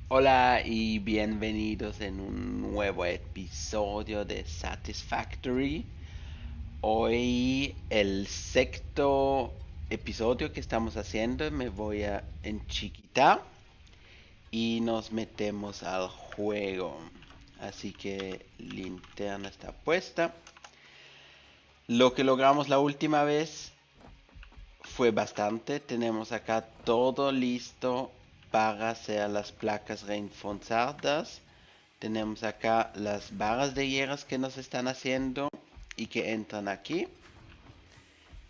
Hola y bienvenidos en un nuevo episodio de Satisfactory. Hoy el sexto episodio que estamos haciendo me voy a enchiquitar y nos metemos al juego. Así que linterna está puesta. Lo que logramos la última vez fue bastante. Tenemos acá todo listo para hacer las placas reforzadas. Tenemos acá las barras de hierros que nos están haciendo y que entran aquí.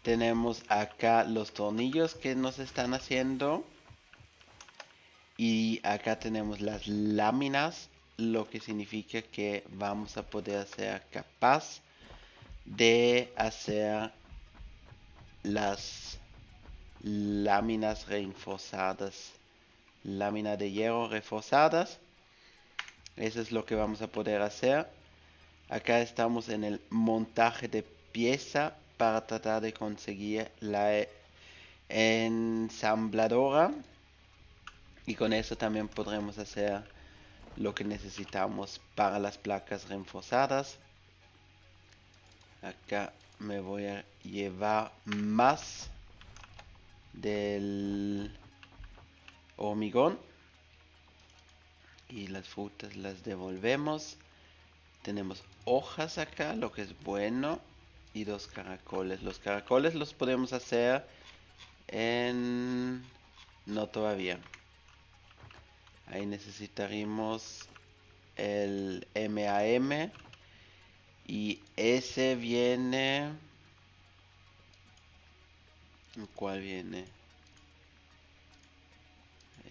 Tenemos acá los tornillos que nos están haciendo. Y acá tenemos las láminas, lo que significa que vamos a poder ser capaz de hacer las láminas reforzadas, lámina de hierro reforzadas. Eso es lo que vamos a poder hacer. Acá estamos en el montaje de pieza para tratar de conseguir la ensambladora. Y con eso también podremos hacer lo que necesitamos para las placas reforzadas. Acá me voy a llevar más del hormigón. Y las frutas las devolvemos. Tenemos hojas acá, lo que es bueno. Y dos caracoles. Los caracoles los podemos hacer en... No todavía. Ahí necesitaremos el MAM. Y ese viene... ¿Cuál viene?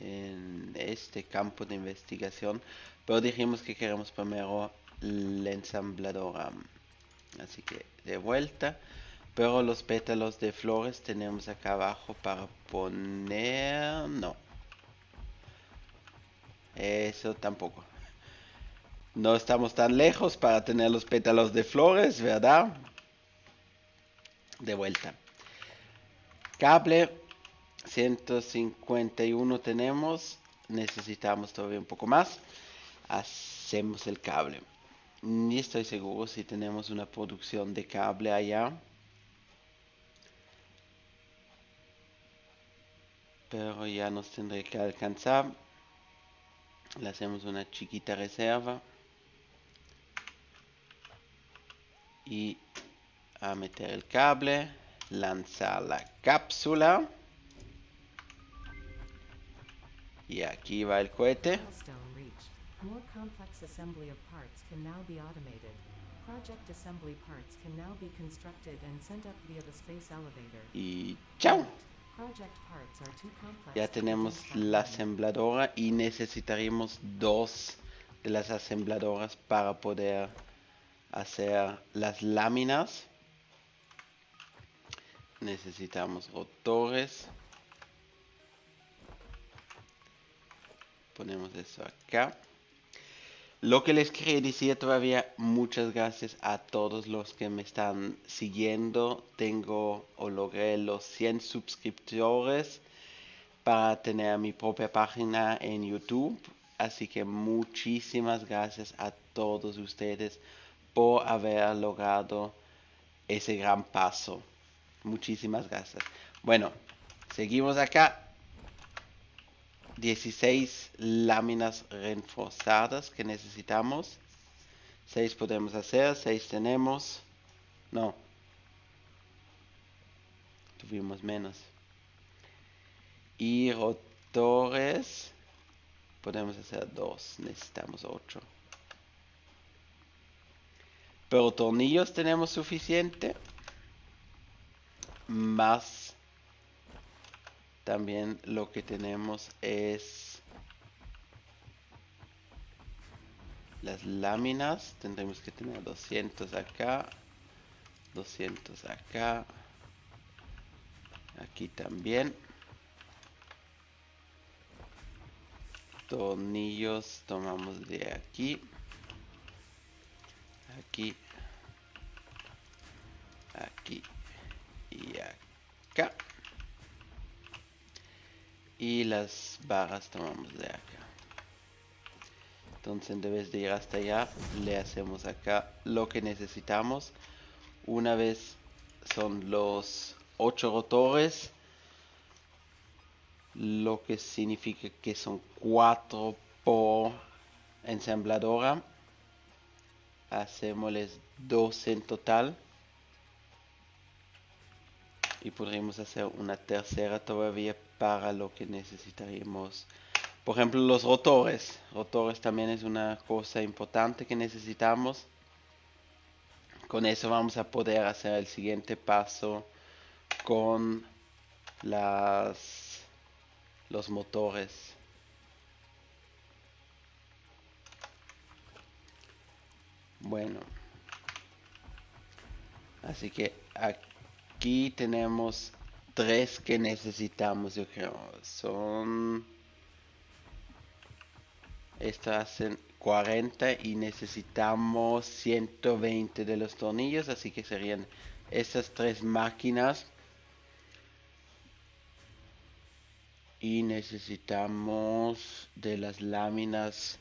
En este campo de investigación. Pero dijimos que queremos primero la ensambladora. Así que de vuelta. Pero los pétalos de flores tenemos acá abajo para poner... No. Eso tampoco. No estamos tan lejos para tener los pétalos de flores, ¿verdad? De vuelta. Cable 151 tenemos. Necesitamos todavía un poco más. Hacemos el cable. Ni estoy seguro si tenemos una producción de cable allá. Pero ya nos tendré que alcanzar. Le hacemos una chiquita reserva. Y a meter el cable. Lanzar la cápsula. Y aquí va el cohete. Milestone reached. More complex assembly of parts can now be automated. Project assembly parts can now be constructed and sent up via the space elevator. Y chao. Note: project parts are too complex Ya to tenemos produce by la hand. asembladora y necesitaremos dos de las asembladoras para poder hacer las láminas. Necesitamos rotores. Ponemos eso acá. Lo que les quería decir todavía, muchas gracias a todos los que me están siguiendo. Tengo o logré los 100 suscriptores para tener mi propia página en YouTube. Así que muchísimas gracias a todos ustedes por haber logrado ese gran paso. Muchísimas gracias. Bueno, seguimos acá. 16 láminas reforzadas que necesitamos. 6 podemos hacer, 6 tenemos. No, tuvimos menos. Y rotores. Podemos hacer 2, necesitamos 8. Pero tornillos tenemos suficiente. Más también lo que tenemos es las láminas. Tendremos que tener 200 acá. 200 acá. Aquí también. Tornillos tomamos de aquí. Aquí. Aquí. Y acá. Y las barras tomamos de acá. Entonces en vez de ir hasta allá, le hacemos acá lo que necesitamos. Una vez son los 8 rotores, lo que significa que son 4 por ensambladora. Hacémosles 12 en total. Y podríamos hacer una tercera todavía para lo que necesitaríamos. Por ejemplo, los rotores. Rotores también es una cosa importante que necesitamos. Con eso vamos a poder hacer el siguiente paso con los motores. Bueno, así que aquí tenemos 3 que necesitamos, yo creo. Esto hacen 40 y necesitamos 120 de los tornillos, así que serían esas 3 máquinas. Y necesitamos de las láminas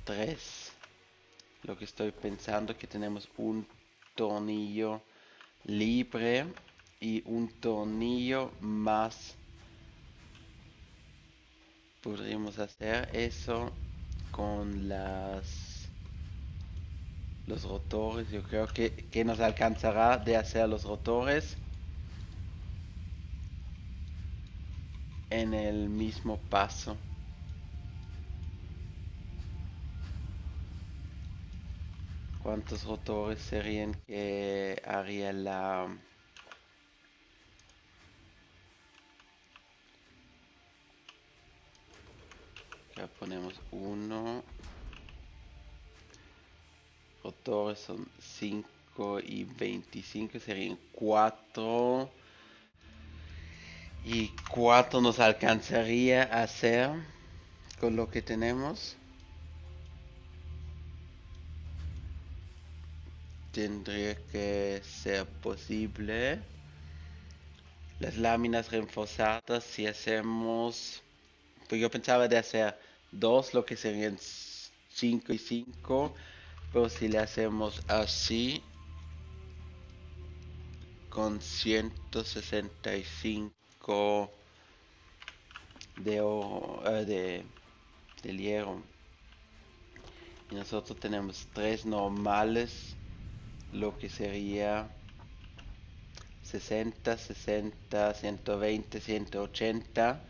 3. Lo que estoy pensando es que tenemos un tornillo libre y un tornillo más. Podríamos hacer eso con los rotores. Yo creo que nos alcanzará de hacer los rotores en el mismo paso. ¿Cuántos rotores serían que haría la... Acá ponemos 1. Rotores son 5 y 25, serían 4. Y 4 nos alcanzaría a hacer con lo que tenemos. Tendría que ser posible. Las láminas reforzadas, si hacemos... Pues yo pensaba de hacer 2, lo que serían 5 y 5. Pero si le hacemos así, con 165 de oro, del hierro. Y nosotros tenemos 3 normales, lo que sería 60, 60, 120, 180.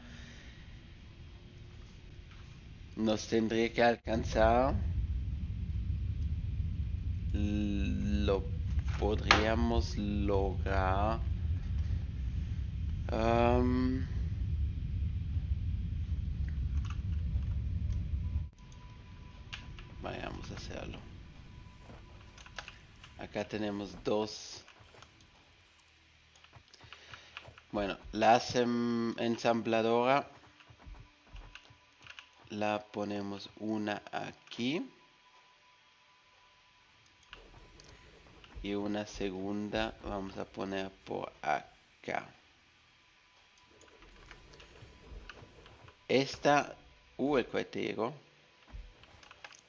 Nos tendría que alcanzar. Lo podríamos lograr. Vayamos a hacerlo. Acá tenemos 2. Bueno, la ensambladora la ponemos una aquí y una segunda vamos a poner por acá. Esta, el cohete llegó.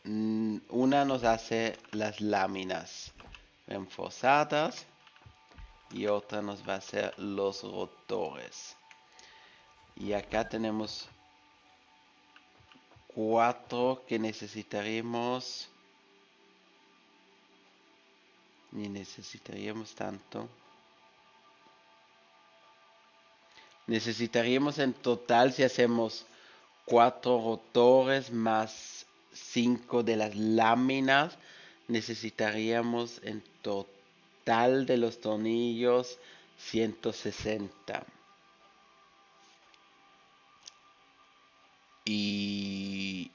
Una nos hace las láminas reforzadas y otra nos va a hacer los rotores. Y acá tenemos 4 que necesitaríamos. Ni necesitaríamos tanto. Necesitaríamos en total, si hacemos 4 rotores más 5 de las láminas, necesitaríamos en total de los tornillos 160. Y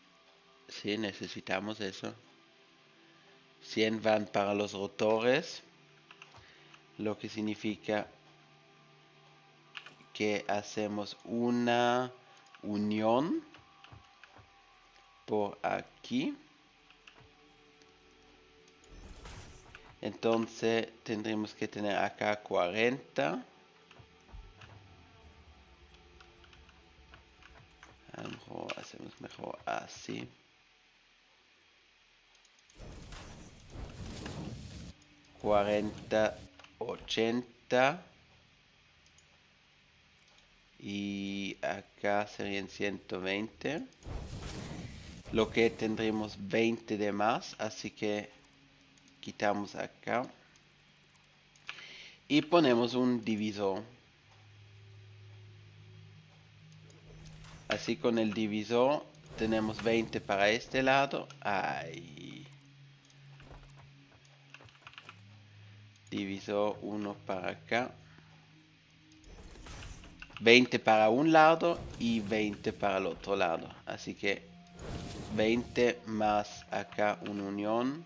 sí, necesitamos eso. 100 van para los rotores, lo que significa que hacemos una unión por aquí. Entonces tendremos que tener acá 40. A lo mejor hacemos mejor así. 40, 80. Y acá serían 120. Lo que tendremos 20 de más, así que quitamos acá. Y ponemos un divisor. Así con el divisor tenemos 20 para este lado. Ahí. Divisor 1 para acá. 20 para un lado y 20 para el otro lado. Así que 20 más acá una unión.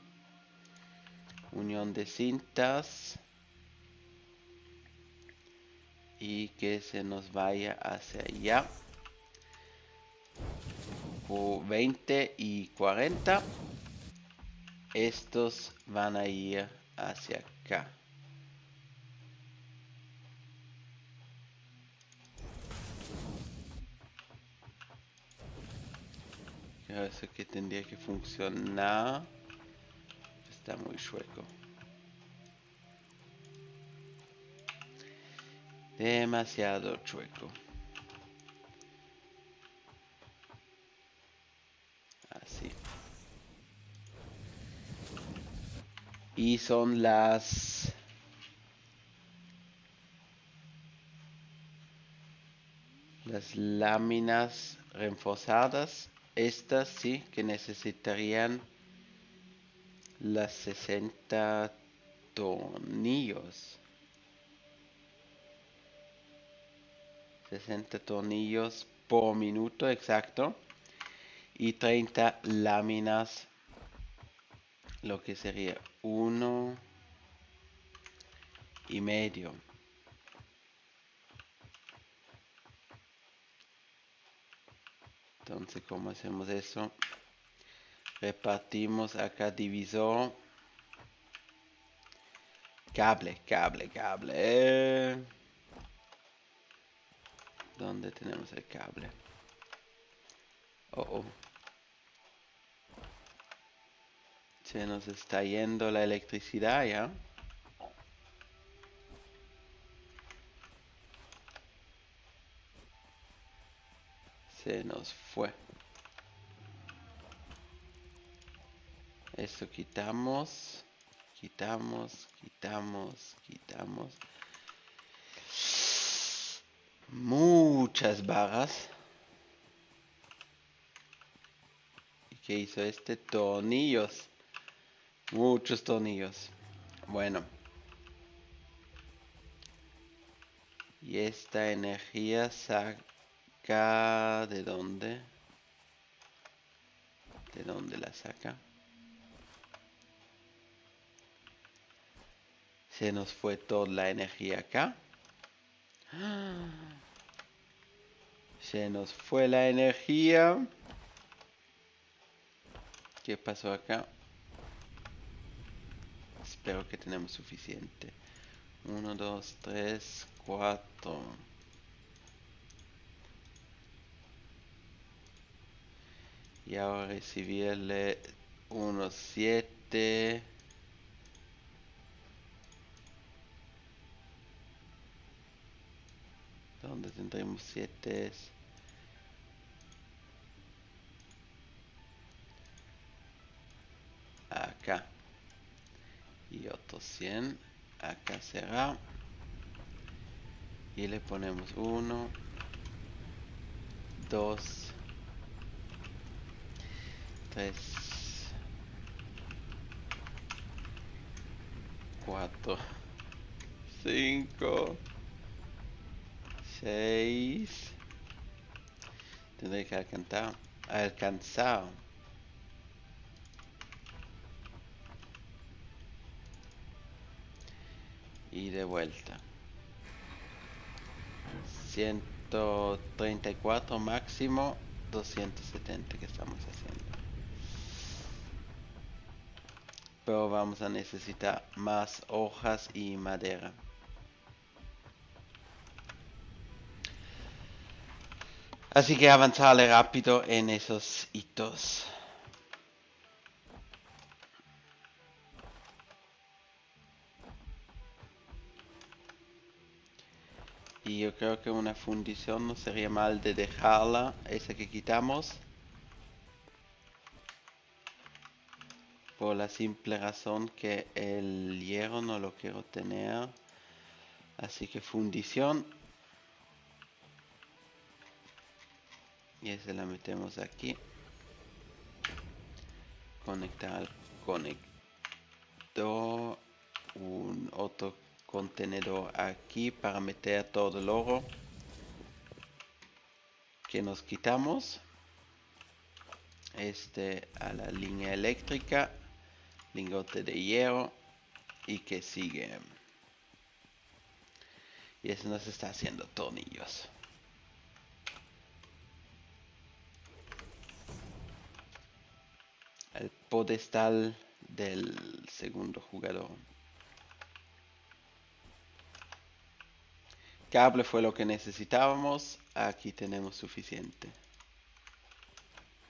Unión de cintas. Y que se nos vaya hacia allá. 20 y 40. Estos van a ir hacia acá. Eso que tendría que funcionar. Está muy chueco. Demasiado chueco. Así. Y son las láminas reforzadas. Estas sí que necesitarían las 60 tornillos. 60 tornillos por minuto, exacto. Y 30 láminas, lo que sería 1,5. Entonces, ¿cómo hacemos eso? Repartimos acá divisor. Cable. ¿Dónde tenemos el cable? Oh. Se nos está yendo la electricidad ya. Se nos fue. Esto quitamos. Muchas barras. ¿Y qué hizo este? Tornillos. Muchos tornillos. Bueno. Y esta energía saca... ¿De dónde? ¿De dónde la saca? Se nos fue toda la energía acá. Se nos fue la energía. ¿Qué pasó acá? Espero que tenemos suficiente. 1, 2, 3, 4. Y ahora recibirle unos 7. ¿Dónde tendremos 7? Acá. Y otros 100. Acá será. Y le ponemos 1, 2, 3, 4, 5, 6. Tendré que alcanzar. Y de vuelta. 134 máximo. 270 que estamos haciendo. Pero vamos a necesitar más hojas y madera. Así que avanzarle rápido en esos hitos. Y yo creo que una fundición no sería mal de dejarla, esa que quitamos. Por la simple razón que el hierro no lo quiero tener. Así que fundición. Y esa la metemos aquí. Conectar al conector. Un otro contenedor aquí para meter todo el oro que nos quitamos. Este a la línea eléctrica. Lingote de hierro. Y que sigue. Y eso nos está haciendo tornillos. El pedestal del segundo jugador. Cable fue lo que necesitábamos. Aquí tenemos suficiente.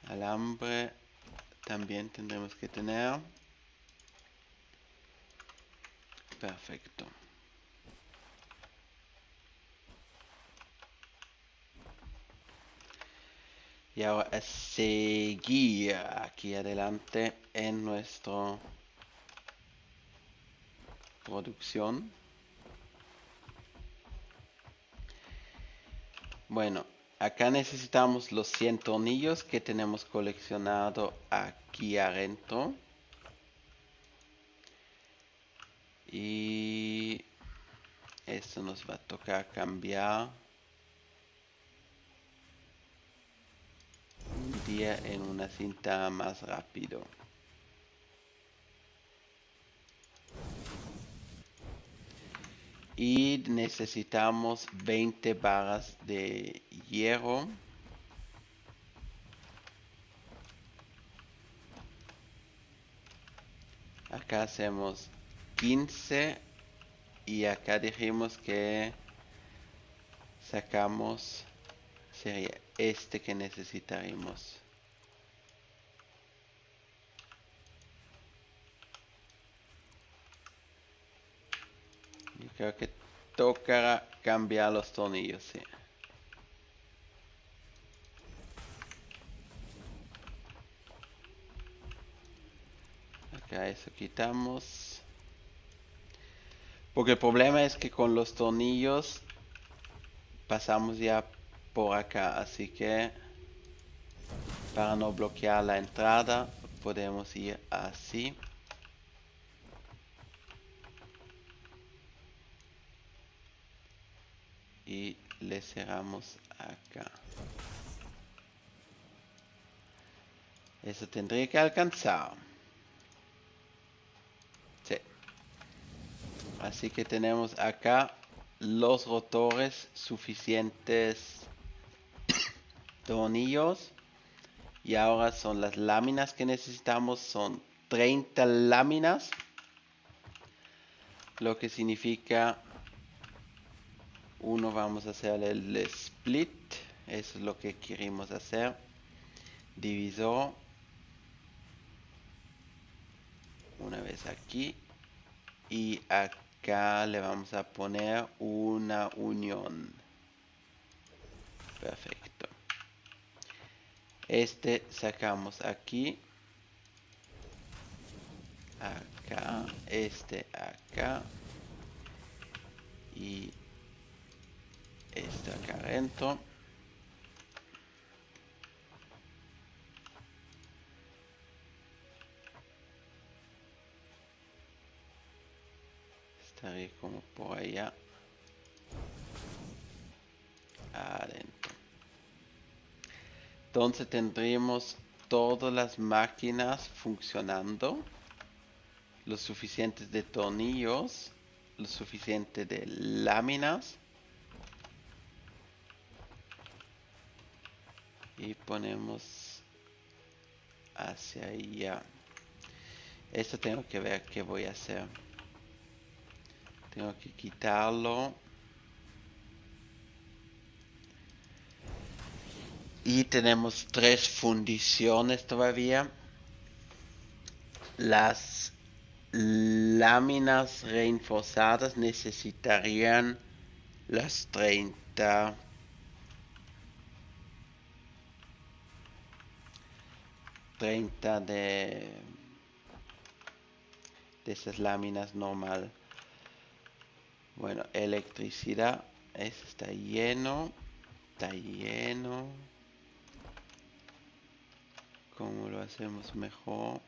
Alambre también tendremos que tener. Perfecto. Y ahora a seguir aquí adelante en nuestra producción. Bueno, acá necesitamos los 100 tornillos que tenemos coleccionado aquí adentro. Y esto nos va a tocar cambiar un día en una cinta más rápido. Y necesitamos 20 barras de hierro. Acá hacemos 15 y acá dijimos que sacamos, sería este que necesitaremos. Yo creo que tocará cambiar los tornillos, sí. Acá eso quitamos. Porque el problema es que con los tornillos pasamos ya por acá, así que para no bloquear la entrada podemos ir así. Y le cerramos acá. Eso tendría que alcanzar. Sí. Así que tenemos acá los rotores suficientes tornillos. Y ahora son las láminas que necesitamos. Son 30 láminas. Lo que significa uno vamos a hacer el split. Eso es lo que queremos hacer. Divisor. Una vez aquí. Y acá le vamos a poner una unión. Perfecto. Este sacamos aquí. Acá. Este acá. Y este acá adentro. Estaré como por allá. Adentro. Entonces tendremos todas las máquinas funcionando. Lo suficiente de tornillos. Lo suficiente de láminas. Y ponemos hacia allá. Esto tengo que ver qué voy a hacer. Tengo que quitarlo. Y tenemos 3 fundiciones todavía. Las láminas reforzadas necesitarían las 30 de esas láminas normal. Bueno, electricidad, ese está lleno, ¿Cómo lo hacemos mejor?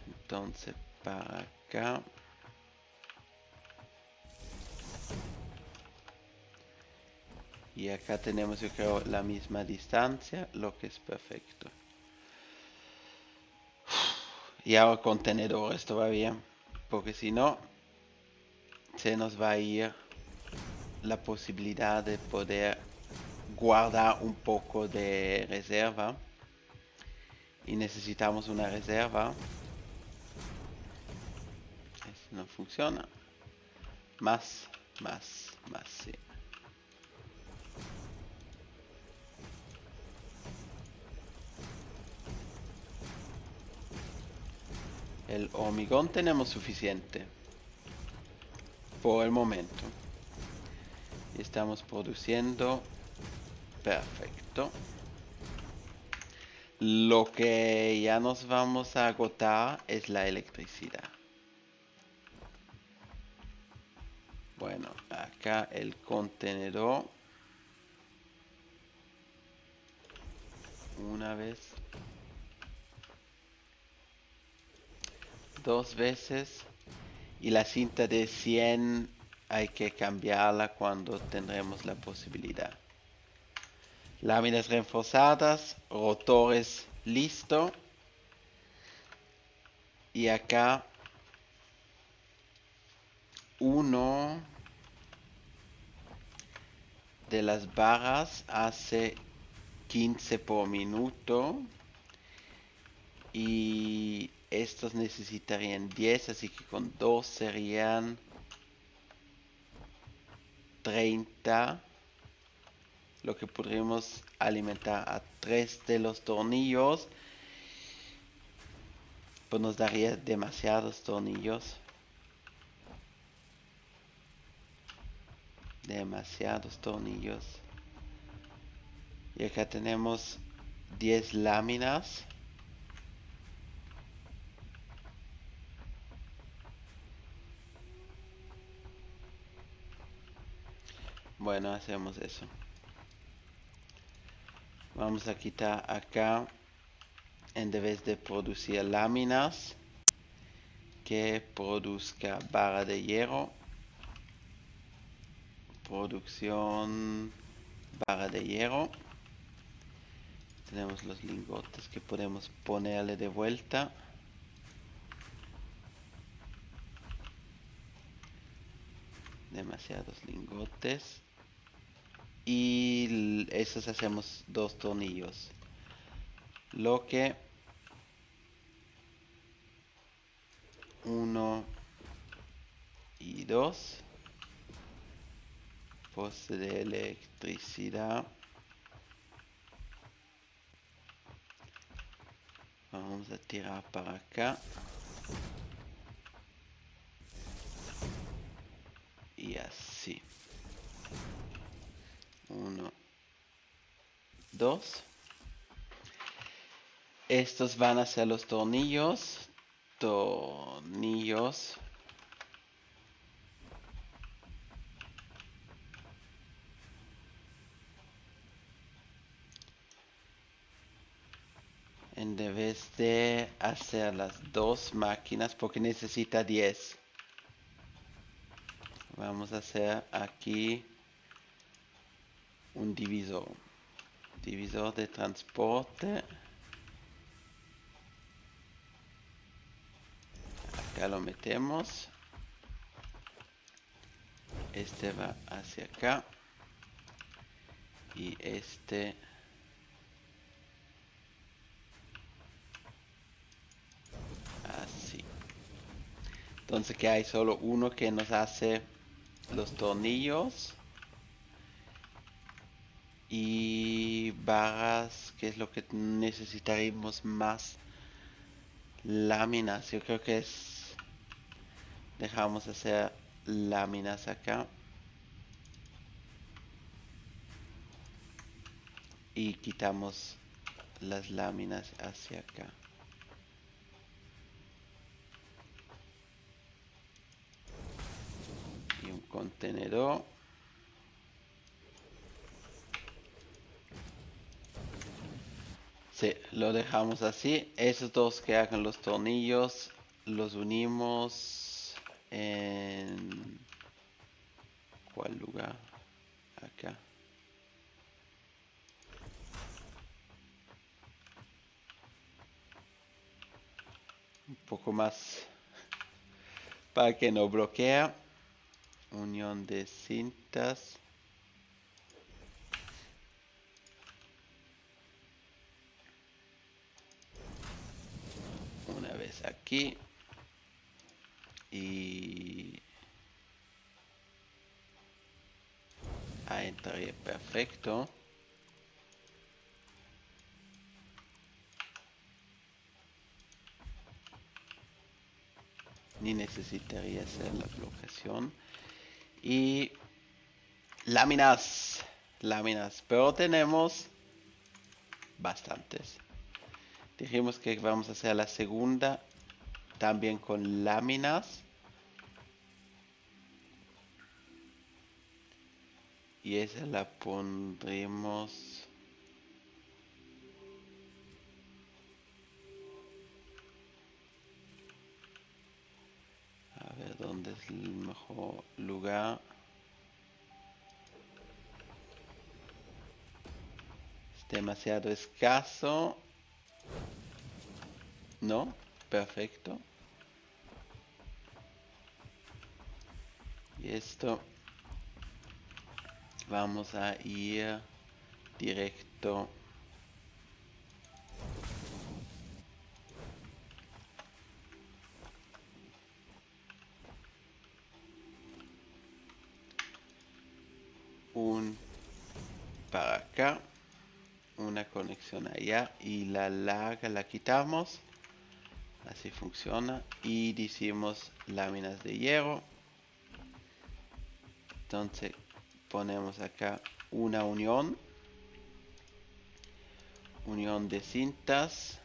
Entonces para acá. Y acá tenemos, yo creo, la misma distancia, lo que es perfecto. Y ahora contenedores todavía, porque si no, se nos va a ir la posibilidad de poder guardar un poco de reserva. Y necesitamos una reserva. Esto no funciona. Más, sí. El hormigón tenemos suficiente por el momento. Y estamos produciendo perfecto. Lo que ya nos vamos a agotar es la electricidad. Bueno, acá el contenedor. Una vez. Dos veces. Y la cinta de 100 hay que cambiarla cuando tendremos la posibilidad. Láminas reforzadas, rotores listo. Y acá uno de las barras hace 15 por minuto. Y estos necesitarían 10, así que con 2 serían 30. Lo que podríamos alimentar a 3 de los tornillos. Pues nos daría demasiados tornillos. Y acá tenemos 10 láminas. Bueno, hacemos eso. Vamos a quitar acá, en vez de producir láminas, que produzca barra de hierro. Producción barra de hierro. Tenemos los lingotes que podemos ponerle de vuelta. Demasiados lingotes. Y esos hacemos 2 tornillos. Lo que 1 y 2. Poste de electricidad. Vamos a tirar para acá. Y así. 1, 2. Estos van a ser los tornillos. En vez de hacer las 2 máquinas, porque necesita 10. Vamos a hacer aquí un divisor. Divisor de transporte. Acá lo metemos. Este va hacia acá. Y este así. Entonces que hay solo uno que nos hace los tornillos. Y barras, que es lo que necesitaremos más láminas. Yo creo que es... Dejamos hacer láminas acá. Y quitamos las láminas hacia acá. Y un contenedor. Sí, lo dejamos así. Esos dos que hagan los tornillos los unimos en... ¿Cuál lugar? Acá. Un poco más para que no bloquea. Unión de cintas. Una vez aquí. Y ahí entraría perfecto. Ni necesitaría hacer la bloqueación. Y láminas. Láminas. Pero tenemos bastantes. Dijimos que vamos a hacer la segunda también con láminas. Y esa la pondremos... A ver dónde es el mejor lugar. Es demasiado escaso. ¿No? Perfecto. Y esto vamos a ir directo un para acá, una conexión allá y la larga la quitamos. Así funciona. Y decimos láminas de hierro. Entonces ponemos acá una unión de cintas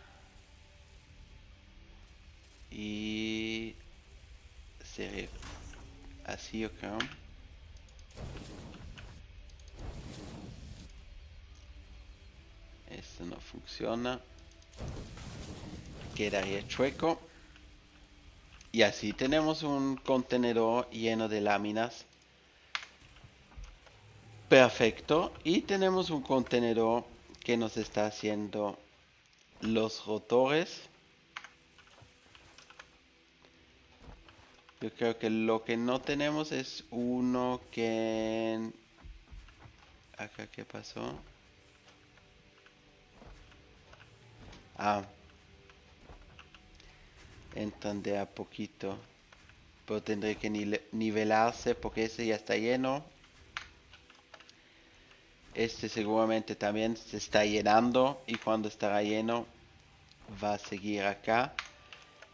y sería así acá. Esto no funciona, quedaría chueco y así tenemos un contenedor lleno de láminas. Perfecto. Y tenemos un contenedor que nos está haciendo los rotores. Yo creo que lo que no tenemos es uno que... Acá, ¿qué pasó? Ah, entran de a poquito. Pero tendré que nivelarse porque ese ya está lleno. Este seguramente también se está llenando y cuando estará lleno va a seguir acá.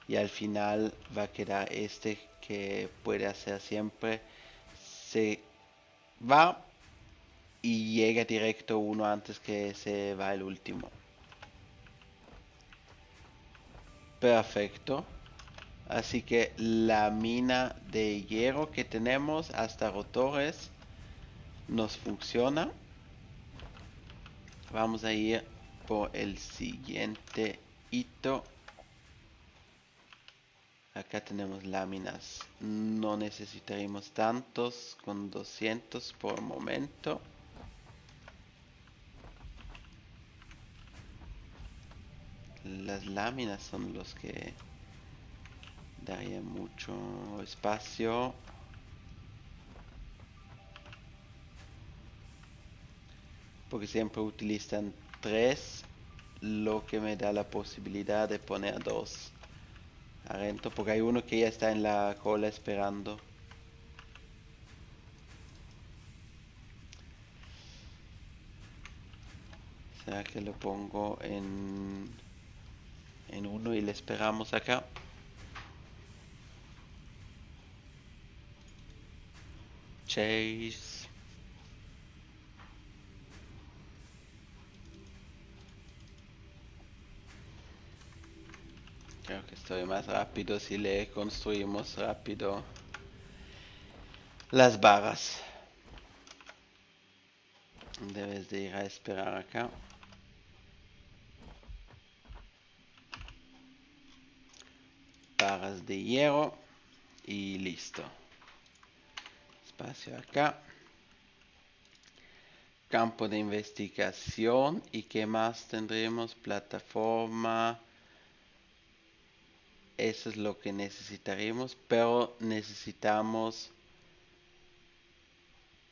Y al final va a quedar este que puede hacer siempre. Se va y llega directo uno antes que se va el último. Perfecto. Así que la mina de hierro que tenemos hasta rotores nos funciona. Vamos a ir por el siguiente hito. Acá tenemos láminas. No necesitaremos tantos, con 200 por momento. Las láminas son los que darían mucho espacio. Porque siempre utilizan 3, lo que me da la posibilidad de poner 2 adentro, porque hay uno que ya está en la cola esperando. O sea que lo pongo en en uno y le esperamos acá. Chase. Creo que estoy más rápido si le construimos rápido las barras. Debes de ir a esperar acá. Barras de hierro y listo. Espacio acá. Campo de investigación. ¿Y qué más tendremos? Plataforma. Eso es lo que necesitaremos, pero necesitamos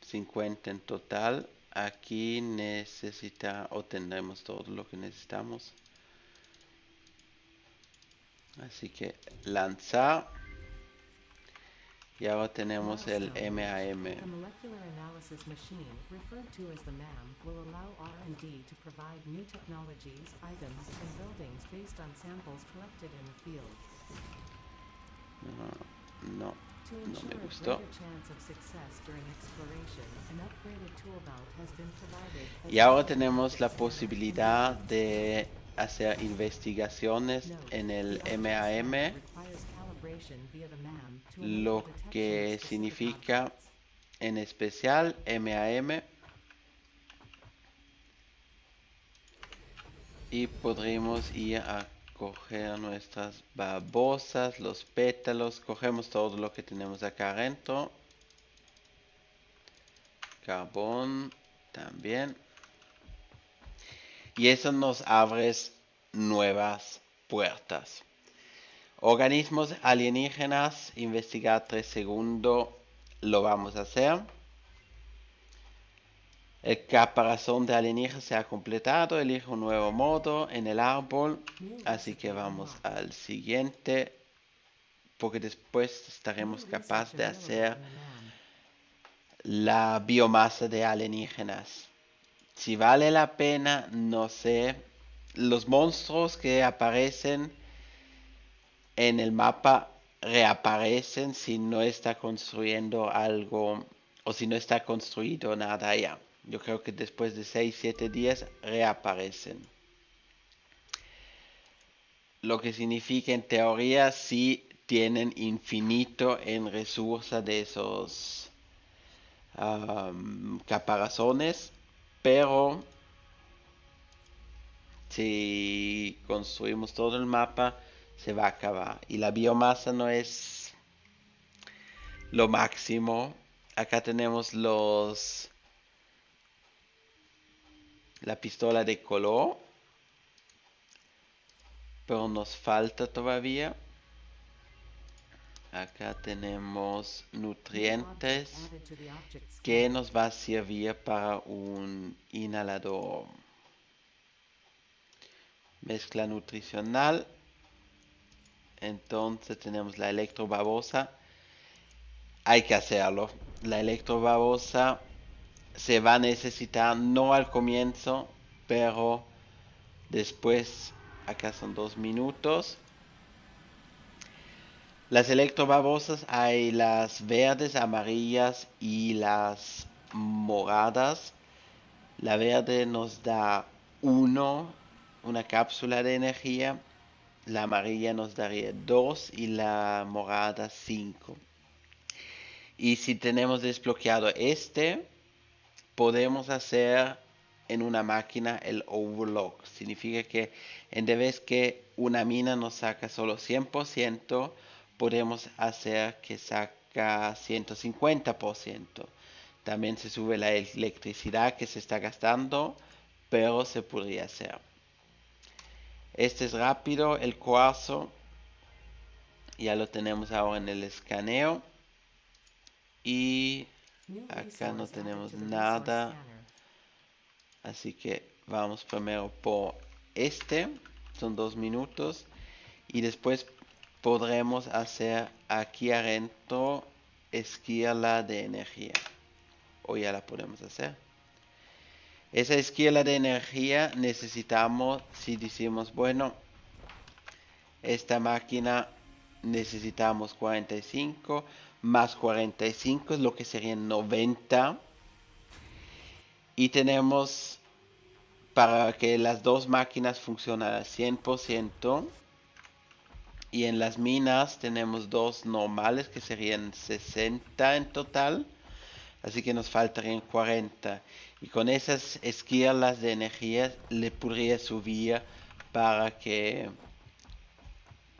50 en total. Aquí tendremos todo lo que necesitamos. Así que lanzar. Y ahora tenemos el MAM. A molecular analysis machine, referred to as the MAM, will allow R&D to provide new technologies, items, and buildings based on samples collected in the field. No To me ensure a gustó. greater chance of success during exploration, an upgraded tool belt has been provided. Y ahora tenemos la posibilidad de hacer investigaciones en el MAM, lo que significa en especial MAM, y podremos ir a coger nuestras babosas, los pétalos, cogemos todo lo que tenemos acá adentro, carbón también, y eso nos abre nuevas puertas. Organismos alienígenas, investigar 3 segundos, lo vamos a hacer. El caparazón de alienígenas se ha completado, elige un nuevo modo en el árbol, así que vamos al siguiente, porque después estaremos capaces de hacer la biomasa de alienígenas. Si vale la pena, no sé. Los monstruos que aparecen en el mapa reaparecen si no está construyendo algo o si no está construido nada allá. Yo creo que después de 6-7 días reaparecen. Lo que significa en teoría si tienen infinito en recursos de esos caparazones, pero si construimos todo el mapa se va a acabar y la biomasa no es lo máximo. Acá tenemos la pistola de color, pero nos falta todavía. Acá tenemos nutrientes que nos va a servir para un inhalador. Mezcla nutricional. Entonces tenemos la electrobabosa. Hay que hacerlo. La electrobabosa se va a necesitar no al comienzo, pero después. Acá son 2 minutos. Las electrobabosas hay las verdes, amarillas y las moradas. La verde nos da 1, una cápsula de energía. La amarilla nos daría 2 y la morada 5. Y si tenemos desbloqueado podemos hacer en una máquina el overlock. Significa que en vez que una mina nos saca solo 100%, podemos hacer que saca 150%. También se sube la electricidad que se está gastando, pero se podría hacer. Este es rápido, el cuarzo. Ya lo tenemos ahora en el escaneo. Y acá no tenemos nada. Así que vamos primero por son 2 minutos. Y después podremos hacer aquí adentro esquila de energía. O ya la podemos hacer. Esa esquila de energía necesitamos, si decimos, bueno, Esta máquina necesitamos 45 más 45 es lo que serían 90. Y tenemos, para que las dos máquinas funcionen al 100%, y en las minas tenemos dos normales que serían 60 en total. Así que nos faltarían 40. Y con esas esquilas de energía le podría subir para que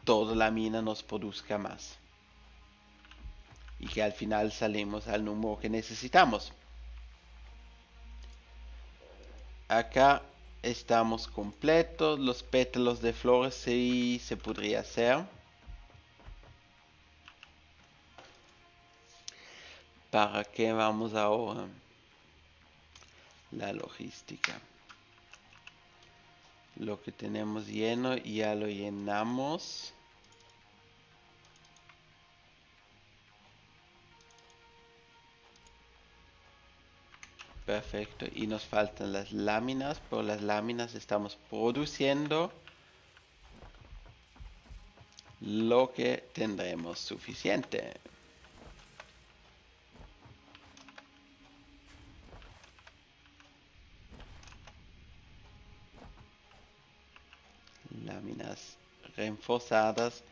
toda la mina nos produzca más. Y que al final salimos al número que necesitamos. Acá estamos completos. Los pétalos de flores sí se podría hacer. ¿Para qué vamos ahora? La logística. Lo que tenemos lleno ya lo llenamos. Perfecto. Y nos faltan las láminas. Por las láminas estamos produciendo lo que tendremos suficiente. Láminas reforzadas.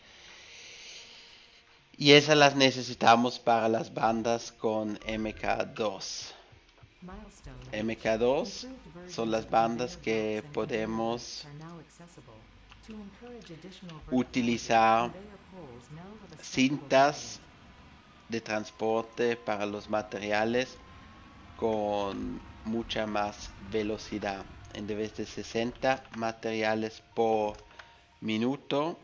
Y esas las necesitamos para las bandas con MK2. Milestone. MK2 Improved versions son las of bandas conveyor que belts and conveyor podemos belts are now accessible. To encourage additional verticality, utilizar conveyor poles now have a stackable cintas variant. de transporte para los materiales con mucha más velocidad. En vez de 60 materiales por minuto,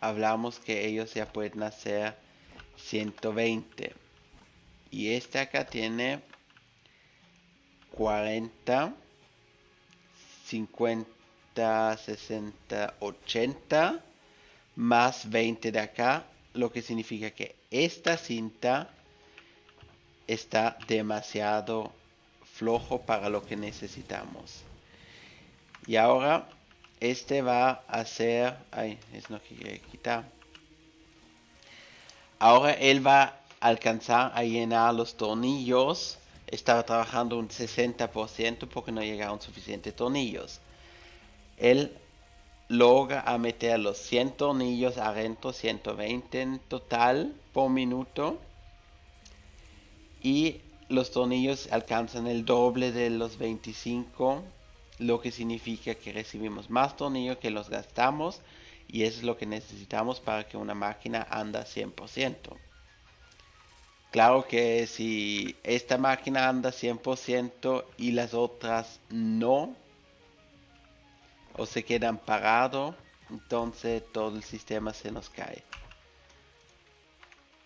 hablamos que ellos ya pueden hacer 120. Y este acá tiene 40, 50, 60, 80 más 20 de acá, lo que significa que esta cinta está demasiado flojo para lo que necesitamos. Y ahora este va a ser, ay, es lo que quiero quitar. Ahora él va a alcanzar a llenar los tornillos. Estaba trabajando un 60% porque no llegaron suficientes tornillos. Él logra a meter los 100 tornillos adentro, 120 en total por minuto. Y los tornillos alcanzan el doble de los 25, lo que significa que recibimos más tornillos que los gastamos, y eso es lo que necesitamos para que una máquina anda 100%. Claro que si esta máquina anda 100% y las otras no, o se quedan parados, entonces todo el sistema se nos cae.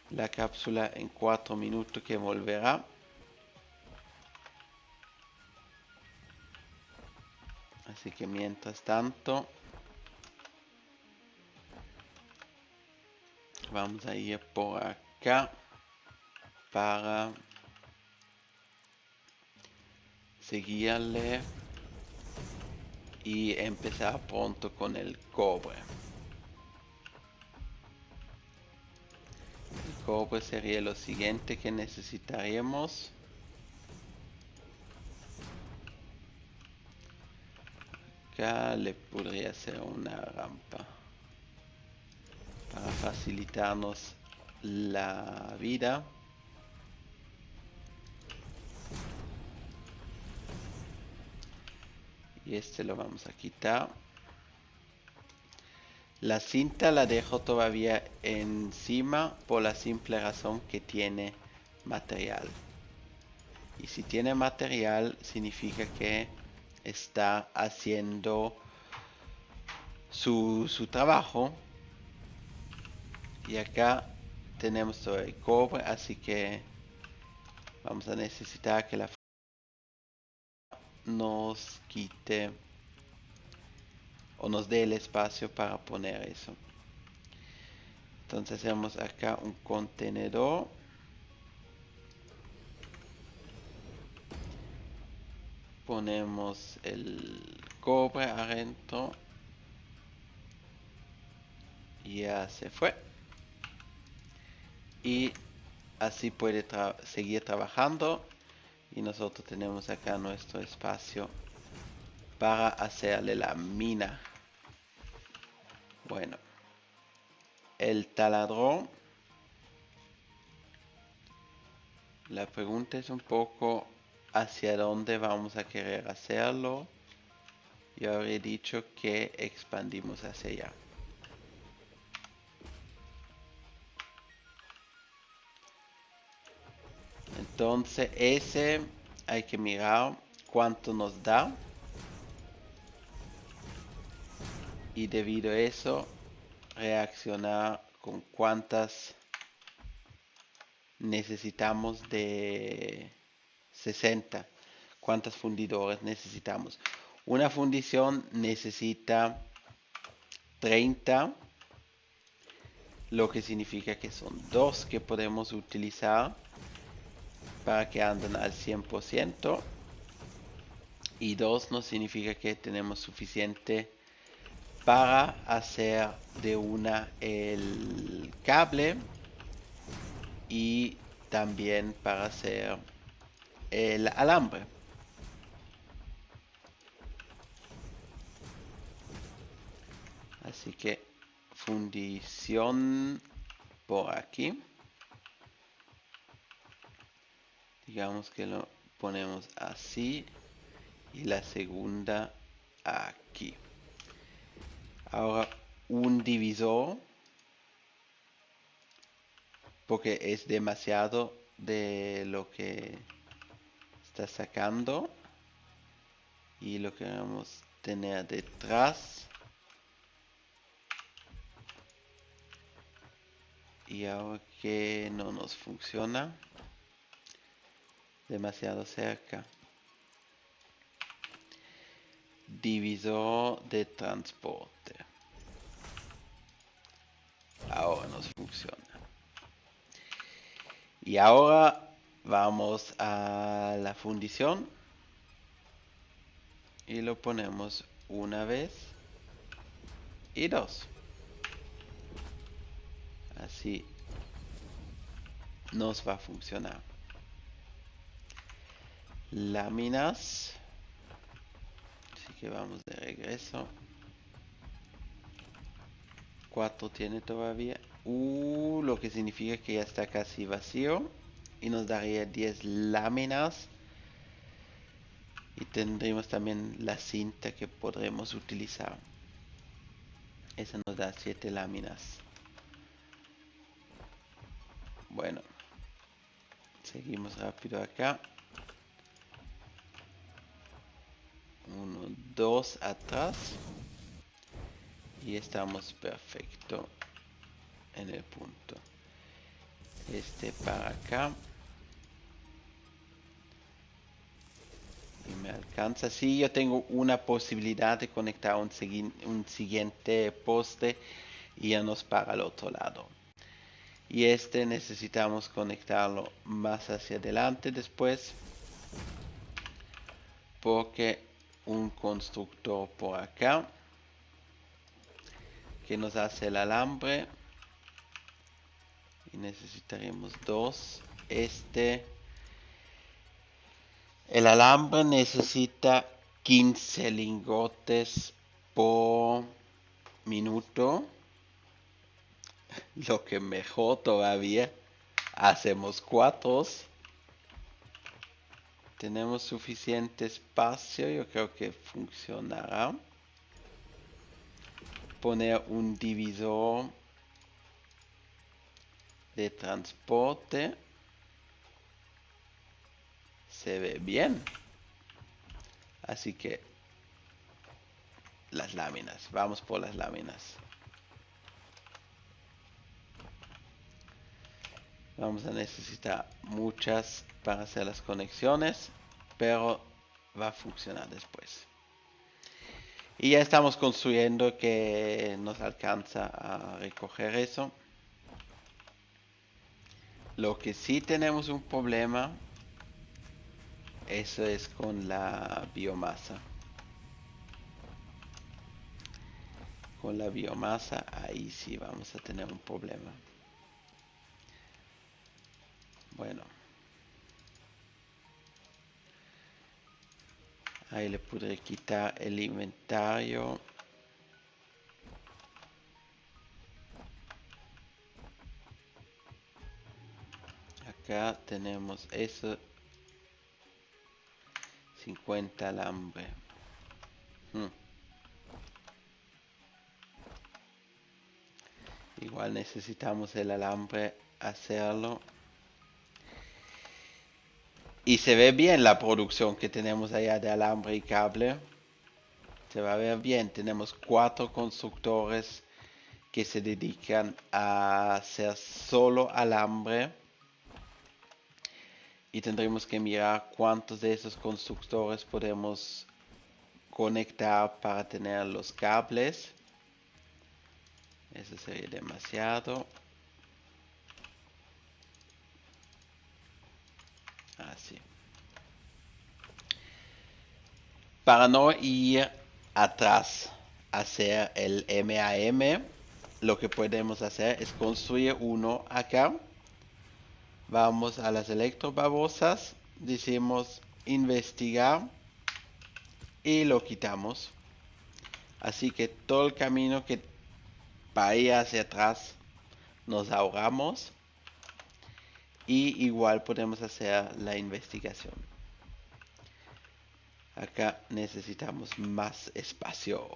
La cápsula en 4 minutos que volverá. Así que mientras tanto, vamos a ir por acá para seguirle y empezar pronto con el cobre. El cobre sería lo siguiente que necesitaríamos. Acá le podría hacer una rampa para facilitarnos la vida. Y este lo vamos a quitar. La cinta la dejo todavía encima por la simple razón que tiene material. Y si tiene material significa que está haciendo su trabajo. Y acá tenemos todo el cobre, así que vamos a necesitar que la nos quite o nos dé el espacio para poner eso. Entonces hacemos acá un contenedor. Ponemos el cobre adentro. Ya se fue. Y así puede seguir trabajando. Y nosotros tenemos acá nuestro espacio para hacerle la mina. Bueno, el taladro. La pregunta es un poco hacia dónde vamos a querer hacerlo. Yo habría dicho que expandimos hacia allá. Entonces ese hay que mirar cuánto nos da. Y debido a eso reaccionar con cuántas necesitamos de 60. ¿Cuántas fundidores necesitamos? Una fundición necesita 30, lo que significa que son 2 que podemos utilizar para que anden al 100%. Y 2 no significa que tenemos suficiente para hacer de una el cable y también para hacer el alambre. Así que fundición por aquí. Digamos que lo ponemos así y la segunda aquí. Ahora un divisor, porque es demasiado de lo que está sacando y lo que vamos a tener detrás. Y ahora que no nos funciona, demasiado cerca. Divisor de transporte. Ahora nos funciona. Y ahora vamos a la fundición. Y lo ponemos una vez y 2. Así nos va a funcionar. Láminas. Así que vamos de regreso. 4 tiene todavía. Lo que significa que ya está casi vacío. Y nos daría 10 láminas. Y tendremos también la cinta que podremos utilizar. Esa nos da 7 láminas. Bueno. Seguimos rápido acá. 1, 2 atrás. Y estamos perfecto en el punto. Este para acá. Y me alcanza. Sí, yo tengo una posibilidad de conectar un siguiente poste y irnos para el otro lado. Y este necesitamos conectarlo más hacia adelante después. Porque un constructor por acá que nos hace el alambre. Y necesitaremos 2. El alambre necesita 15 lingotes por minuto. Lo que mejor todavía, hacemos 4. Tenemos suficiente espacio, yo creo que funcionará. Poner un divisor de transporte. Se ve bien. Así que las láminas. Vamos por las láminas. Vamos a necesitar muchas para hacer las conexiones. Pero va a funcionar después. Y ya estamos construyendo que nos alcanza a recoger eso. Lo que sí tenemos un problema. Eso es con la biomasa. con la biomasa, ahí sí vamos a tener un problema. Bueno, ahí le podré quitar el inventario. Acá tenemos eso, 50 alambre. Igual necesitamos el alambre hacerlo. Y se ve bien la producción que tenemos allá de alambre y cable. Se va a ver bien. Tenemos 4 constructores que se dedican a hacer solo alambre. Y tendremos que mirar cuántos de esos constructores podemos conectar para tener los cables. Eso sería demasiado. Así. Para no ir atrás a hacer el MAM, lo que podemos hacer es construir uno acá. Vamos a las electrobabosas, decimos investigar y lo quitamos. Así que todo el camino que vaya hacia atrás nos ahorramos. Y igual podemos hacer la investigación. Acá necesitamos más espacio.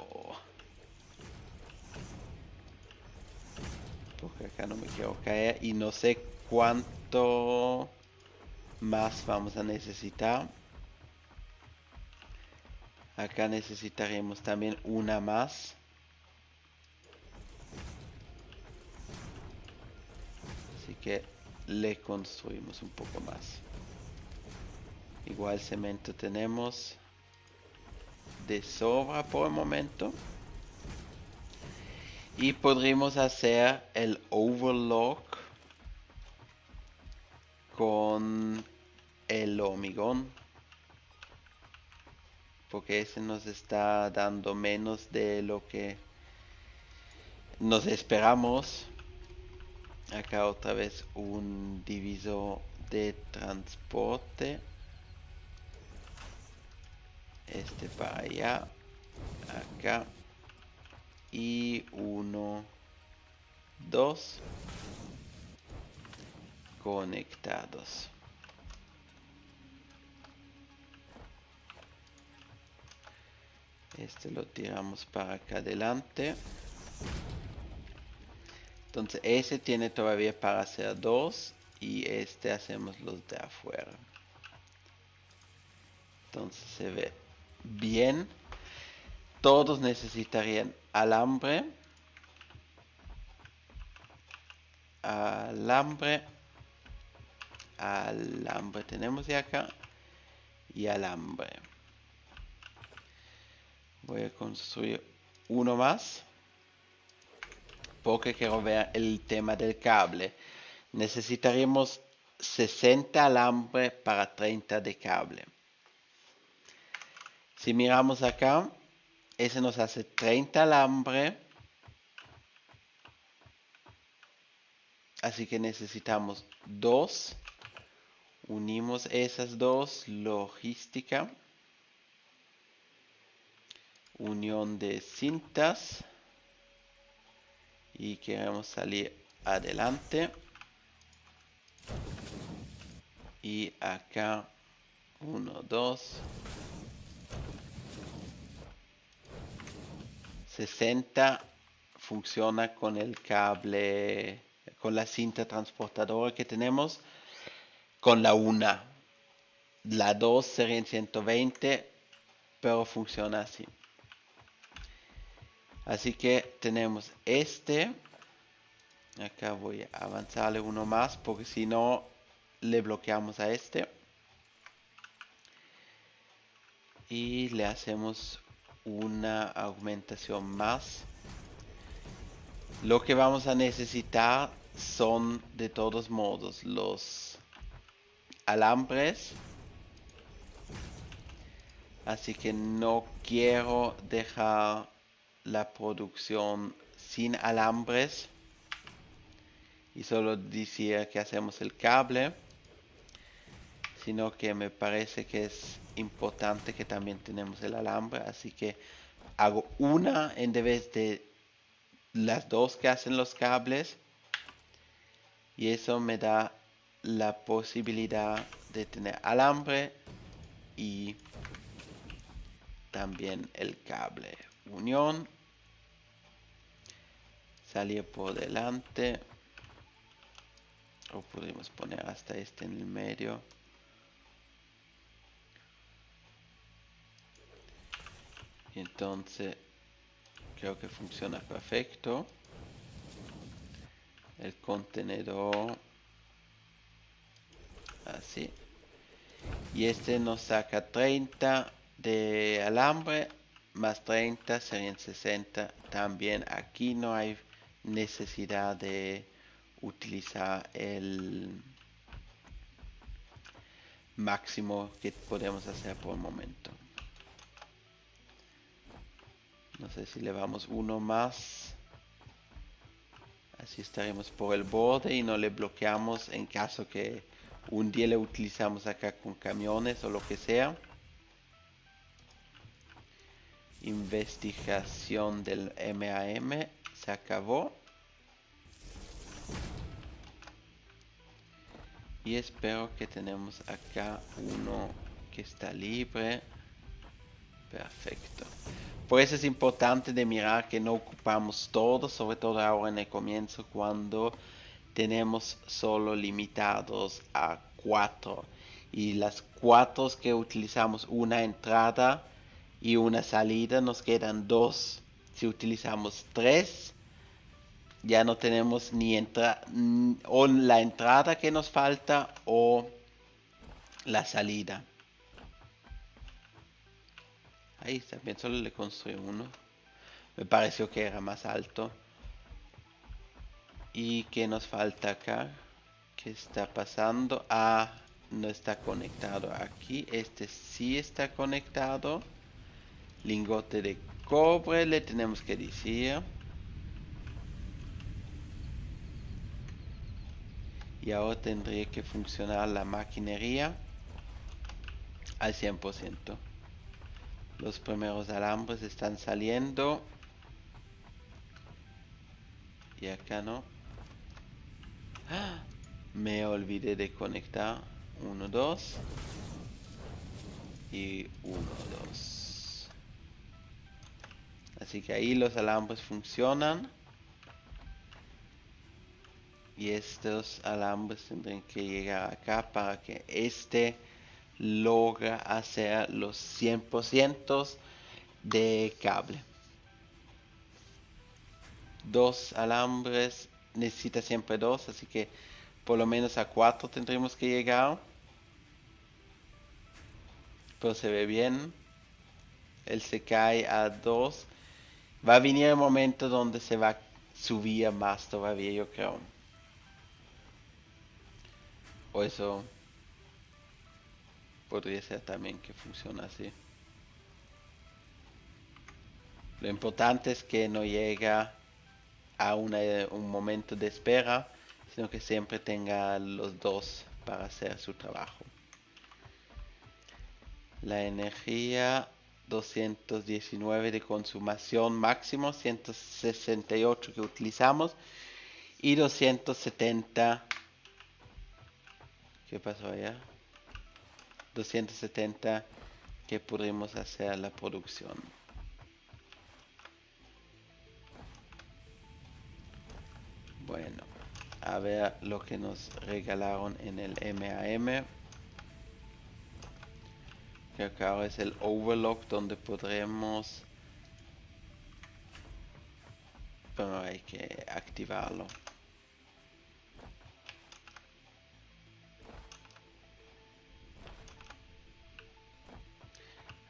Porque acá no me quiero caer y no sé cuánto más vamos a necesitar. Acá necesitaremos también una más. Así que le construimos un poco más. Igual cemento tenemos de sobra por el momento. Y podríamos hacer el overlock con el hormigón. Porque ese nos está dando menos de lo que nos esperamos. Acá otra vez un divisor de transporte. Este para allá. Acá. Y 1, 2. Conectados. Este lo tiramos para acá adelante. Entonces ese tiene todavía para hacer 2 y este hacemos los de afuera. Entonces se ve bien. Todos necesitarían alambre. Alambre. Alambre tenemos de acá. Y alambre. Voy a construir uno más. Porque quiero ver el tema del cable. Necesitaríamos 60 alambre para 30 de cable. Si miramos acá, ese nos hace 30 alambre. Así que necesitamos 2. Unimos esas dos. Logística. Unión de cintas. Y queremos salir adelante. Y acá 1, 2. 60 funciona con el cable, con la cinta transportadora que tenemos, con la 1. La 2 sería en 120, pero funciona así. Así que tenemos este. Acá voy a avanzarle uno más, porque si no, le bloqueamos a este. Y le hacemos una augmentación más. Lo que vamos a necesitar son de todos modos los alambres. Así que no quiero dejar la producción sin alambres y solo decir que hacemos el cable, sino que me parece que es importante que también tenemos el alambre, así que hago una en vez de las dos que hacen los cables, y eso me da la posibilidad de tener alambre y también el cable. Unión, salir por delante, o podemos poner hasta este en el medio. Entonces creo que funciona perfecto. El contenedor así, y este nos saca 30 de alambre, más 30 serían 60. También aquí no hay necesidad de utilizar el máximo que podemos hacer por el momento. No sé si le vamos uno más, así estaremos por el borde y no le bloqueamos en caso que un día le utilizamos acá con camiones o lo que sea. Investigación del MAM se acabó. Y espero que tenemos acá uno que está libre. Perfecto. Por eso es importante de mirar que no ocupamos todo, sobre todo ahora en el comienzo cuando tenemos solo limitados a 4. Y las 4 que utilizamos una entrada y una salida, nos quedan 2. Si utilizamos 3, ya no tenemos ni o la entrada que nos falta o la salida. Ahí también solo le construí uno. Me pareció que era más alto. ¿Y qué nos falta acá? ¿Qué está pasando? Ah, no está conectado aquí. Este sí está conectado. Lingote de cobre le tenemos que decir. Y ahora tendría que funcionar la maquinaria al 100%. Los primeros alambres están saliendo. Y acá no. ¡Ah! Me olvidé de conectar. 1, 2. Y 1, 2. Así que ahí los alambres funcionan. Y estos alambres tendrán que llegar acá para que este logra hacer los 100% de cable. 2 alambres, necesita siempre 2, así que por lo menos a 4 tendremos que llegar. Pero se ve bien. Él se cae a 2. Va a venir el momento donde se va a subir más todavía, yo creo. O eso podría ser también que funcione así. Lo importante es que no llega a un momento de espera, sino que siempre tenga los dos para hacer su trabajo. La energía 219 de consumación máximo, 168 que utilizamos y 270. ¿Qué pasó allá? 270 que pudimos hacer la producción. Bueno, a ver lo que nos regalaron en el MAM. Creo que ahora es el overlock donde podremos, pero hay que activarlo.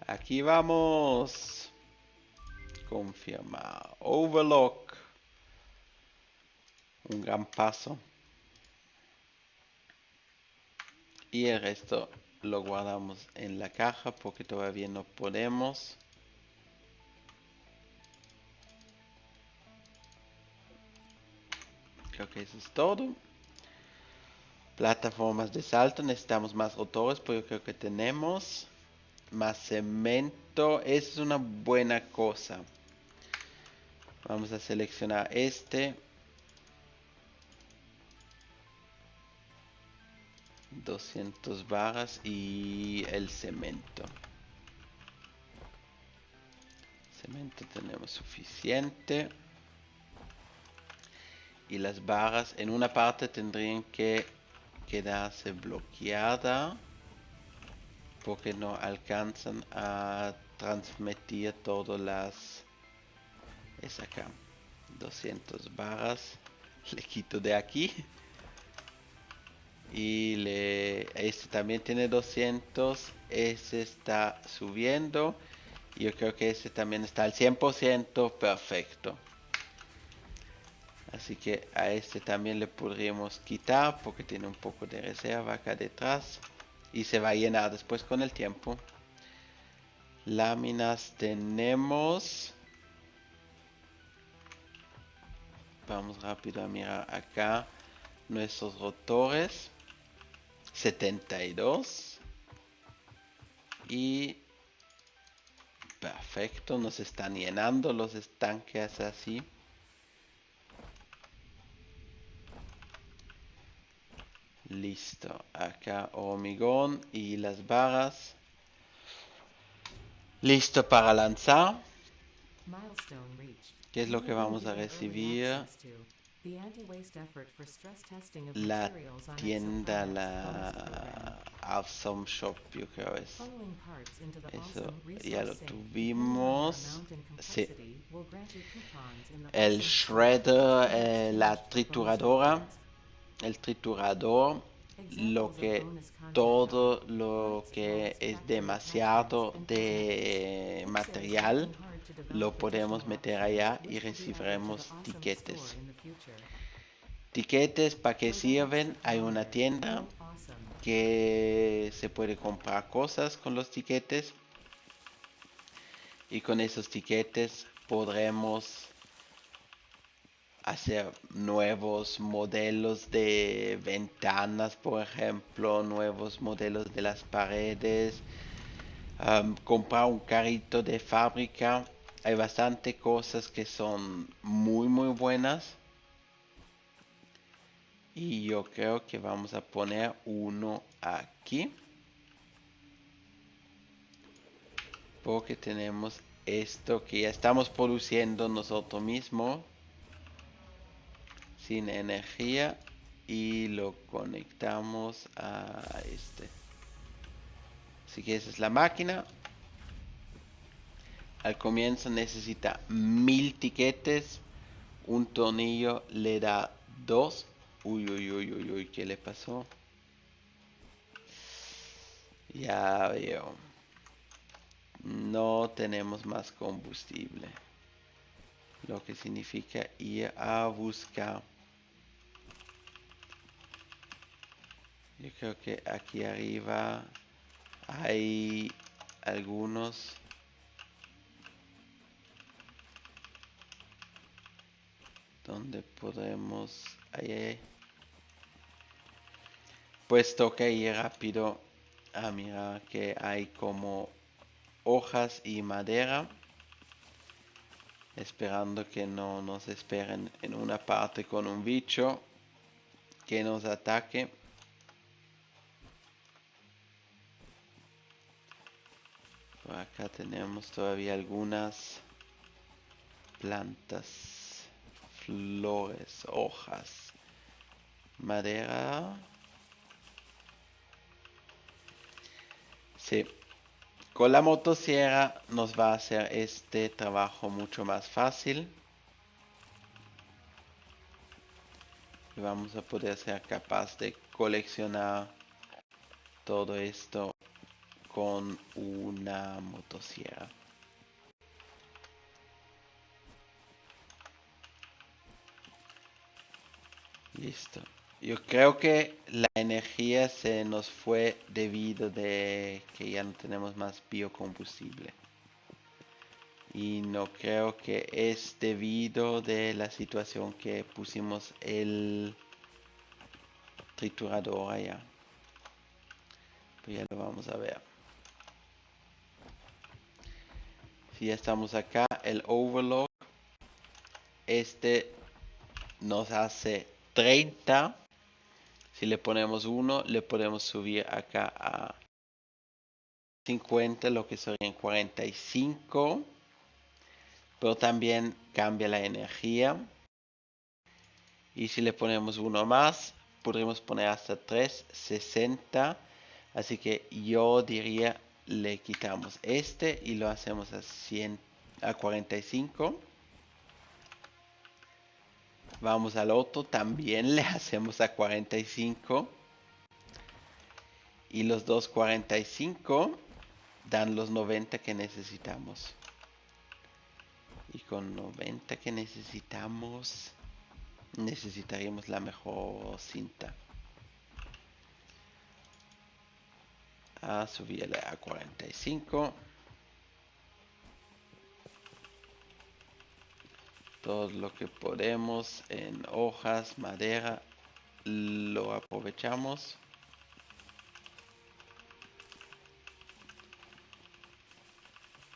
Aquí vamos. Confirmar. Overlock. Un gran paso. Y el resto lo guardamos en la caja porque todavía no podemos. Creo que eso es todo. Plataformas de salto, necesitamos más rotores, pero yo creo que tenemos. Más cemento, eso es una buena cosa. Vamos a seleccionar este. 200 barras y el cemento. Cemento tenemos suficiente. Y las barras en una parte tendrían que quedarse bloqueadas porque no alcanzan a transmitir todas las. Es acá. 200 barras. Le quito de aquí. Y este también tiene 200. Ese está subiendo. Y yo creo que ese también está al 100%. Perfecto. Así que a este también le podríamos quitar porque tiene un poco de reserva acá detrás. Y se va a llenar después con el tiempo. Láminas tenemos. Vamos rápido a mirar acá nuestros rotores. 72. Y perfecto, nos están llenando los estanques así. Listo, acá hormigón y las barras. Listo para lanzar. Milestone reached. ¿Qué es You lo que have been vamos a given early recibir? access to the anti-waste effort for stress testing of La materials on tienda, ExoProducts bonus program. la Awesome Shop, yo creo es. Funneling parts into the Eso awesome ya resource lo sink, depending on their tuvimos. amount and Sí. complexity, will grant you coupons in the El awesome store in shredder, exchange la for bonus trituradora. rewards. El triturador, Examples of bonus content todo are lo parts, que bolts, es factory demasiado attachments, and de cosmetics. Pixar is material, working hard to lo develop podemos additional meter options, allá y which will be added to the recibiremos awesome store tiquetes. in the future. Tiquetes, ¿para qué For that extra sirven? Hay una kilometer, tienda feel awesome. que se puede comprar cosas con los tiquetes y con esos tiquetes podremos hacer nuevos modelos de ventanas, por ejemplo, nuevos modelos de las paredes, comprar un carrito de fábrica. Hay bastante cosas que son muy muy buenas y yo creo que vamos a poner uno aquí porque tenemos esto que ya estamos produciendo nosotros mismos sin energía y lo conectamos a este. Así que esa es la máquina. Al comienzo necesita 1000 tiquetes. Un tornillo le da 2. Uy, uy, uy, uy, uy, ¿qué le pasó? Ya veo. No tenemos más combustible. Lo que significa ir a buscar. Yo creo que aquí arriba hay algunos. Donde podemos. Ay, ay, ay. Pues toca ir rápido a mirar que hay como hojas y madera. Esperando que no nos esperen en una parte con un bicho que nos ataque. Por acá tenemos todavía algunas plantas, flores, hojas, madera. Sí, con la motosierra nos va a hacer este trabajo mucho más fácil. Y vamos a poder ser capaz de coleccionar todo esto con una motosierra. Listo. Yo creo que la energía se nos fue debido de que ya no tenemos más biocombustible. Y no creo que es debido de la situación que pusimos el triturador allá. Pues ya lo vamos a ver. Si ya estamos acá, el overlock. Este nos hace 30. Si le ponemos 1, le podemos subir acá a 50, lo que serían 45. Pero también cambia la energía. Y si le ponemos uno más, podremos poner hasta 3, 60. Así que yo diría, le quitamos este y lo hacemos a 100, a 45. Vamos al otro, también le hacemos a 45. Y los dos 45 dan los 90 que necesitamos. Y con 90 que necesitamos, necesitaríamos la mejor cinta. A subirle a 45. Todo lo que podemos en hojas, madera, lo aprovechamos.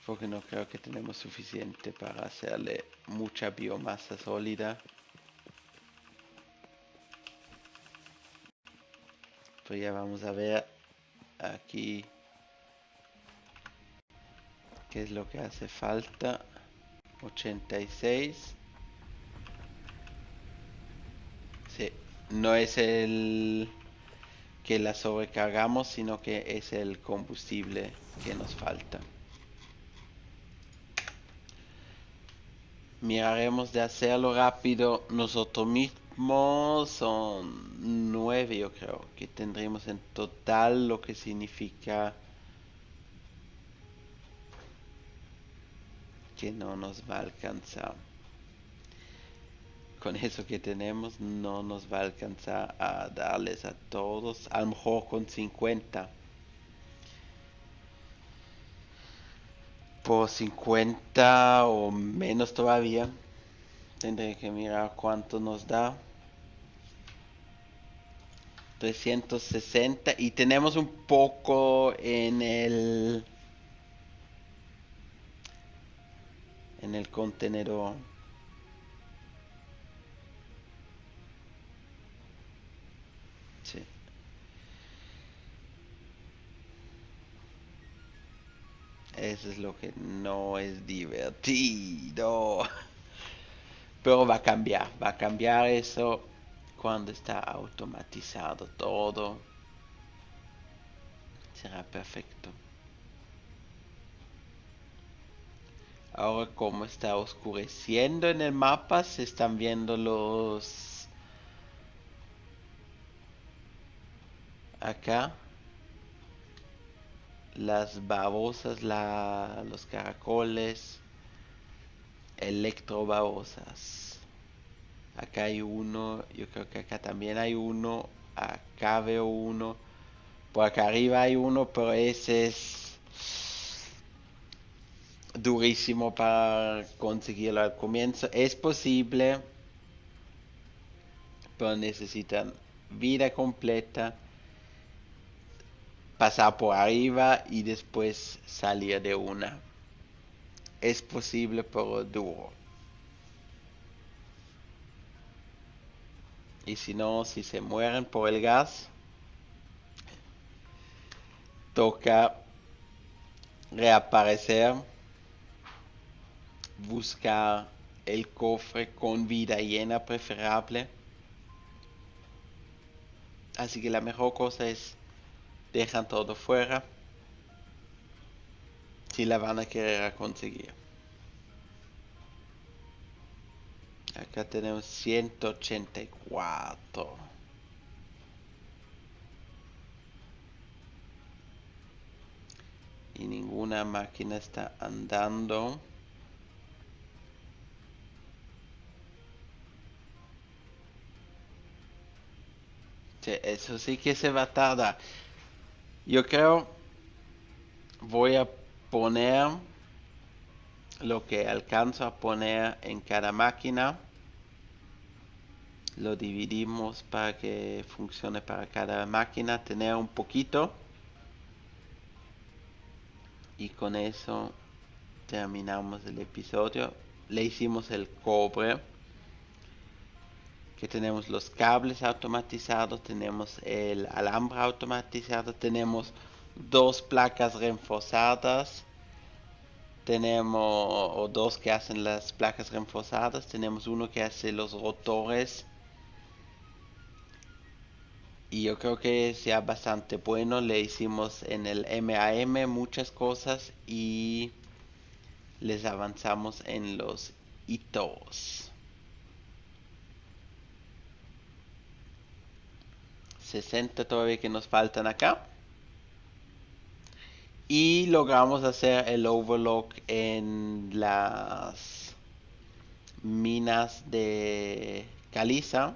Porque no creo que tenemos suficiente para hacerle mucha biomasa sólida. Pues ya vamos a ver aquí qué es lo que hace falta. 86. Sí, no es el que la sobrecargamos, sino que es el combustible que nos falta. Miraremos de hacerlo rápido nosotros mismos. Son 9, yo creo que tendremos en total, lo que significa que no nos va a alcanzar. Con eso que tenemos no nos va a alcanzar a darles a todos. A lo mejor con 50. Por 50 o menos todavía. Tendré que mirar cuánto nos da. 360. Y tenemos un poco en el contenedor. Sí. Eso es lo que no es divertido. Pero va a cambiar eso cuando está automatizado todo. Será perfecto. Ahora como está oscureciendo en el mapa, se están viendo acá las babosas, los caracoles, electrobabosas. Acá hay uno, yo creo que acá también hay uno, acá veo uno, por acá arriba hay uno, pero ese es durísimo para conseguirlo al comienzo. Es posible, pero necesitan vida completa, pasar por arriba y después salir de una. Es posible, pero duro. Y si no, si se mueren por el gas, toca reaparecer, buscar el cofre con vida llena preferable. Así que la mejor cosa es dejan todo fuera si la van a querer conseguir. Acá tenemos 184. Y ninguna máquina está andando. Sí, eso sí que se va a tardar. Yo creo voy a poner lo que alcanzo a poner en cada máquina. Lo dividimos para que funcione para cada máquina. Tener un poquito. Y con eso terminamos el episodio. Le hicimos el cobre. Que tenemos los cables automatizados, tenemos el alambre automatizado, tenemos dos placas reforzadas, tenemos o dos que hacen las placas reforzadas, tenemos uno que hace los rotores y yo creo que es ya bastante bueno. Le hicimos en el MAM muchas cosas y les avanzamos en los hitos. 60 todavía que nos faltan acá. Y logramos hacer el overlock en las minas de caliza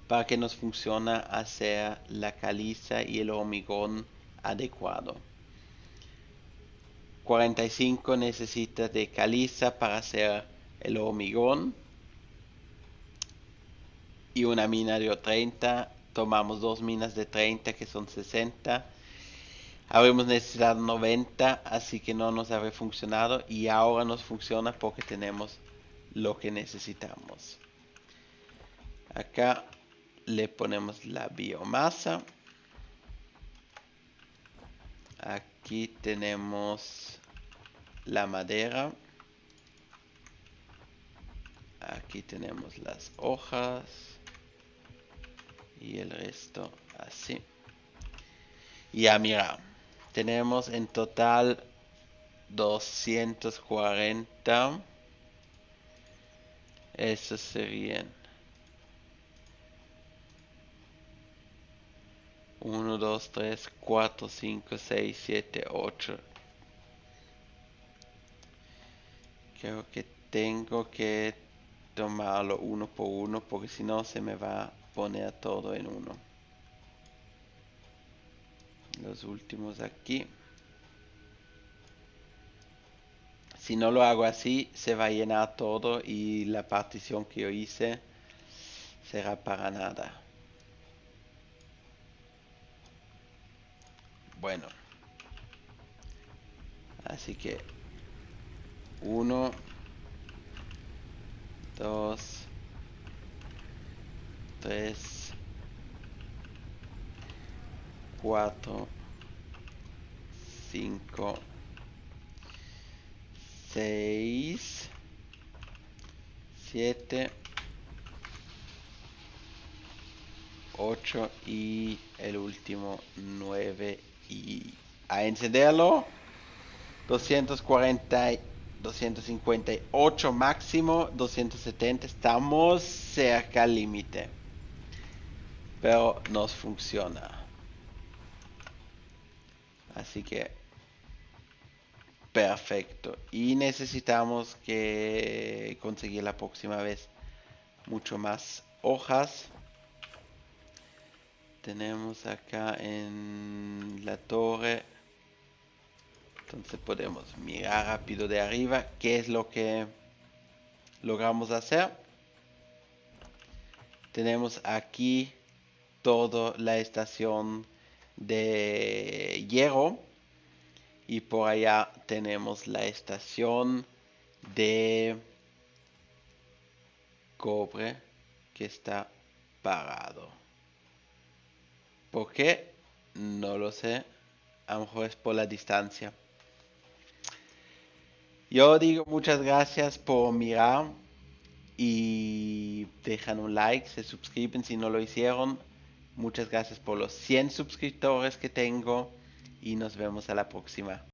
para que nos funcione hacer la caliza y el hormigón adecuado. 45 necesita de caliza para hacer el hormigón y una mina de 30. Tomamos dos minas de 30 que son 60. Habríamos necesitado 90, así que no nos habría funcionado y ahora nos funciona porque tenemos lo que necesitamos. Acá le ponemos la biomasa. Aquí tenemos la madera. Aquí tenemos las hojas y el resto así. Y ya mira, tenemos en total 240. Esos serían 1, 2, 3, 4, 5, 6, 7, 8. Creo que tengo que tomarlo uno por uno porque si no se me va a poner todo en uno. Los últimos aquí. Si no lo hago así, se va a llenar todo y la partición que yo hice será para nada. Bueno. Así que 1, 2, 3, 4, 5, 6, 7, 8 y el último 9 y a encenderlo. 240, 258 máximo, 270, estamos cerca al límite, pero nos funciona. Así que perfecto. Y necesitamos que conseguir la próxima vez mucho más hojas. Tenemos acá en la torre. Entonces podemos mirar rápido de arriba qué es lo que logramos hacer. Tenemos aquí toda la estación de hierro. Y por allá tenemos la estación de cobre que está parado. ¿Por qué? No lo sé. A lo mejor es por la distancia. Yo digo muchas gracias por mirar y dejan un like, se suscriben si no lo hicieron. Muchas gracias por los 100 suscriptores que tengo y nos vemos a la próxima.